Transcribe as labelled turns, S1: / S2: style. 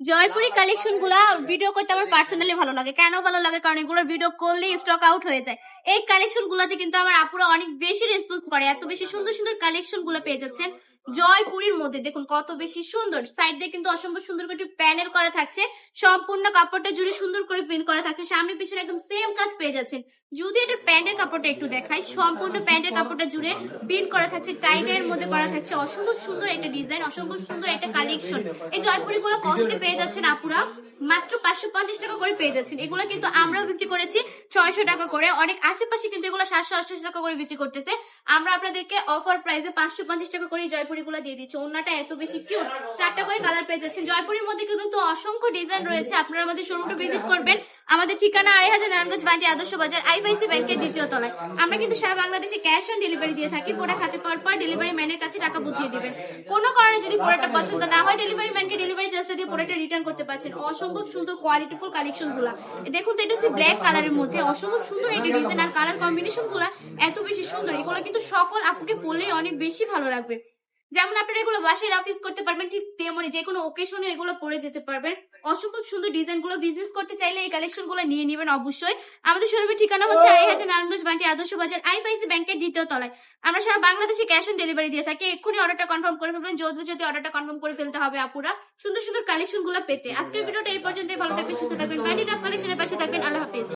S1: Jaipuri collection গুলা video করতে আমার পার্সোনালি ভালো লাগে। কেন ভালো লাগে? কারণ এগুলোর ভিডিও করলে স্টক আউট হয়ে যায়। এই কালেকশন গুলাতে কিন্তু আমার আপুরা অনেক বেশি রেসপন্স করে। এত বেশি সুন্দর সুন্দর কালেকশন গুলো পেয়ে যাচ্ছেন জয়পুরীর মধ্যে। দেখুন কত বেশি সুন্দর, সাইড দিয়ে কিন্তু অসম্ভব সুন্দর করে প্যানেল করা থাকছে, সম্পূর্ণ কাপড়টা জুড়ে সুন্দর করে প্রিন্ট করা থাকছে, সামনে পিছনে একদম সেম কাজ পেয়ে যাচ্ছেন। যদি এটার প্যান্টের কাপড়টা একটু দেখাই, সম্পূর্ণ প্যান্টের কাপড়টা জুড়ে প্রিন্ট করা থাকছে, টাইটের মধ্যে করা থাকছে, অসম্ভব সুন্দর একটা ডিজাইন, অসম্ভব সুন্দর একটা কালেকশন। এই জয়পুরি গুলো কততে পেয়ে যাচ্ছেন আপুরা? মাত্র 550 টাকা করে পেয়ে যাচ্ছেন। এগুলো কিন্তু আমরাও বিক্রি করেছি 600 টাকা করে, অনেক আশেপাশে কিন্তু এগুলো 780 টাকা করে বিক্রি করতেছে। আমরা আপনাদেরকে অফার প্রাইসে 550 টাকা করে জয়পুরি গুলো দিয়ে দিচ্ছি। ওন্নাটা এত বেশি কিউট, 4টা করে কালার পেয়ে যাচ্ছেন। জয়পুরির মধ্যে কিন্তু অসংখ্য ডিজাইন রয়েছে। আপনারা আমাদের শোরুমটা ভিজিট করবেন। আমাদের ঠিকানা 2500 নারায়ণগঞ্জ বান্টি আদর্শ বাজার, আইফআইসি ব্যাংকের দ্বিতীয় তলায়। আমরা কিন্তু সারা বাংলাদেশে ক্যাশ অন ডেলিভারি দিয়ে থাকি। প্রোডাক্ট হাতে পাওয়ার পর ডেলিভারি ম্যানের কাছে টাকা বুঝিয়ে দিবেন। কোনো কারণে যদি প্রোডাক্টটা পছন্দ না হয়, ডেলিভারি ম্যানকে ডেলিভারি চার্জটা দিয়ে প্রোডাক্টটা রিটার্ন করতে পারছেন। অসম্ভব সুন্দর কোয়ালিটিফুল কালেকশন গুলা দেখুন তো। এটা হচ্ছে ব্ল্যাক কালারের মধ্যে অসম্ভব সুন্দর একটা ডিজাইন, আর কালার কম্বিনেশন গুলা এত বেশি সুন্দর। এগুলো কিন্তু সকল আপুকে পরলে অনেক বেশি ভালো লাগবে। যেমন আপনারা এগুলো বাসায় রাফ ইউজ করতে পারবেন, ঠিক তেমনি যে কোনো ওকেশনে এগুলো পরে যেতে পারবেন। অসম্ভব সুন্দর ডিজাইন গুলো, বিজনেস করতে চাইলে এই কালেকশন গুলো নিয়ে নেবেন অবশ্যই। আমাদের শোরুমের ঠিকানা হচ্ছে 2500 নারায়ণগঞ্জ বান্টি আদর্শ বাজার, আইফআইসি ব্যাংকের দ্বিতীয় তলায়। আমরা সারা বাংলাদেশে ক্যাশ অন ডেলিভারি দিয়ে থাকি। এক্ষুনি অর্ডারটা কনফার্ম করে ফেলবেন, যদি অর্ডারটা কনফার্ম করে ফেলতে হবে আপুরা সুন্দর সুন্দর কালেকশন গুলো পেতে। আজকের ভিডিওটা এই পর্যন্তই। ভালো থাকবেন, সুস্থ থাকবেন, বান্টি টপ কালেকশনের পাশে থাকবেন। আল্লাহ হাফিজ।